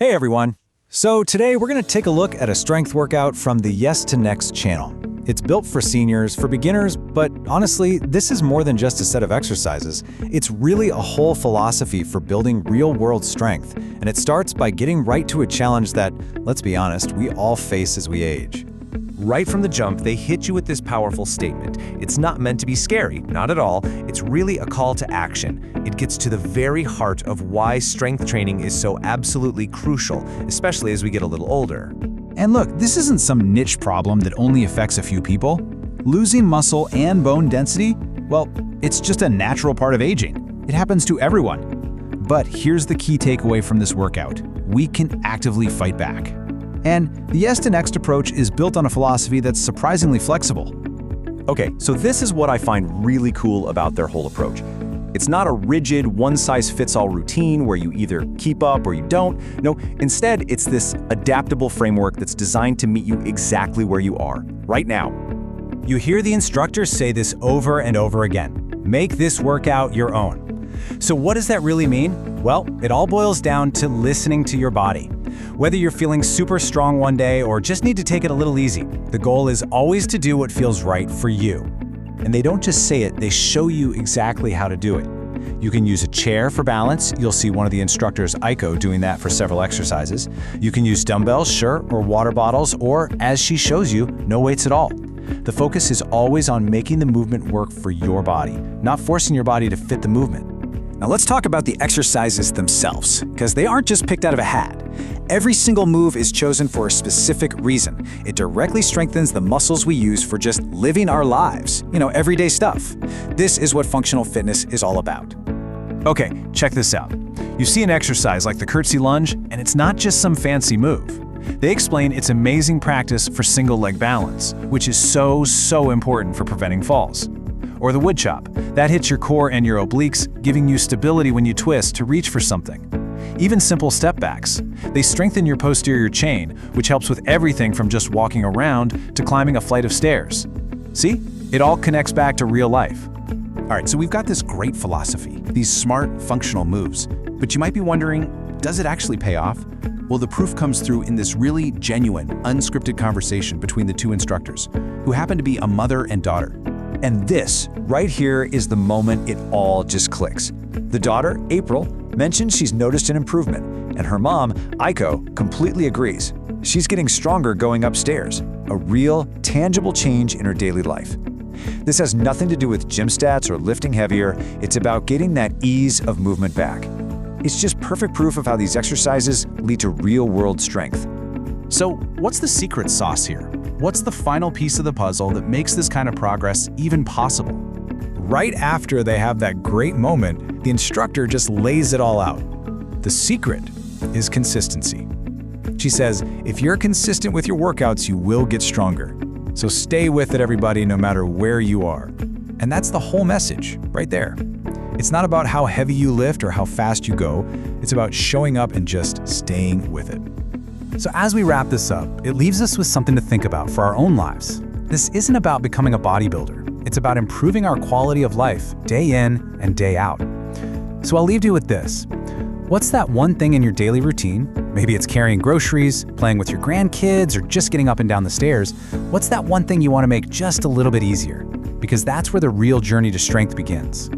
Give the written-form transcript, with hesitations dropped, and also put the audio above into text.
Hey everyone! So today we're going to take a look at a strength workout from the Yes to Next channel. It's built for seniors, for beginners, but honestly, this is more than just a set of exercises. It's really a whole philosophy for building real-world strength, and it starts by getting right to a challenge that, let's be honest, we all face as we age. Right from the jump, they hit you with this powerful statement. It's not meant to be scary, not at all. It's really a call to action. It gets to the very heart of why strength training is so absolutely crucial, especially as we get a little older. And look, this isn't some niche problem that only affects a few people. Losing muscle and bone density, well, it's just a natural part of aging. It happens to everyone. But here's the key takeaway from this workout. We can actively fight back. And the Yes to Next approach is built on a philosophy that's surprisingly flexible. Okay, so this is what I find really cool about their whole approach. It's not a rigid, one-size-fits-all routine where you either keep up or you don't. No, instead, it's this adaptable framework that's designed to meet you exactly where you are, right now. You hear the instructors say this over and over again. Make this workout your own. So what does that really mean? Well, it all boils down to listening to your body. Whether you're feeling super strong one day or just need to take it a little easy, the goal is always to do what feels right for you. And they don't just say it, they show you exactly how to do it. You can use a chair for balance. You'll see one of the instructors, Aiko, doing that for several exercises. You can use dumbbells, sure, or water bottles, or, as she shows you, no weights at all. The focus is always on making the movement work for your body, not forcing your body to fit the movement. Now let's talk about the exercises themselves, because they aren't just picked out of a hat. Every single move is chosen for a specific reason. It directly strengthens the muscles we use for just living our lives, everyday stuff. This is what functional fitness is all about. Okay, check this out. You see an exercise like the Curtsy lunge, and it's not just some fancy move. They explain it's amazing practice for single leg balance, which is so important for preventing falls. Or the wood chop. That hits your core and your obliques, giving you stability when you twist to reach for something. Even simple stepbacks. They strengthen your posterior chain, which helps with everything from just walking around to climbing a flight of stairs. See? It all connects back to real life. All right, so we've got this great philosophy, these smart, functional moves. But you might be wondering, does it actually pay off? Well, the proof comes through in this really genuine, unscripted conversation between the two instructors, who happen to be a mother and daughter. And this, right here, is the moment it all just clicks. The daughter, April, mentions she's noticed an improvement, and her mom, Aiko, completely agrees. She's getting stronger going upstairs, a real, tangible change in her daily life. This has nothing to do with gym stats or lifting heavier. It's about getting that ease of movement back. It's just perfect proof of how these exercises lead to real-world strength. So, what's the secret sauce here? What's the final piece of the puzzle that makes this kind of progress even possible? Right after they have that great moment, the instructor just lays it all out. The secret is consistency. She says, if you're consistent with your workouts, you will get stronger. So stay with it, everybody, no matter where you are. And that's the whole message, right there. It's not about how heavy you lift or how fast you go. It's about showing up and just staying with it. So as we wrap this up, it leaves us with something to think about for our own lives. This isn't about becoming a bodybuilder. It's about improving our quality of life day in and day out. So I'll leave you with this. What's that one thing in your daily routine? Maybe it's carrying groceries, playing with your grandkids, or just getting up and down the stairs. What's that one thing you want to make just a little bit easier? Because that's where the real journey to strength begins.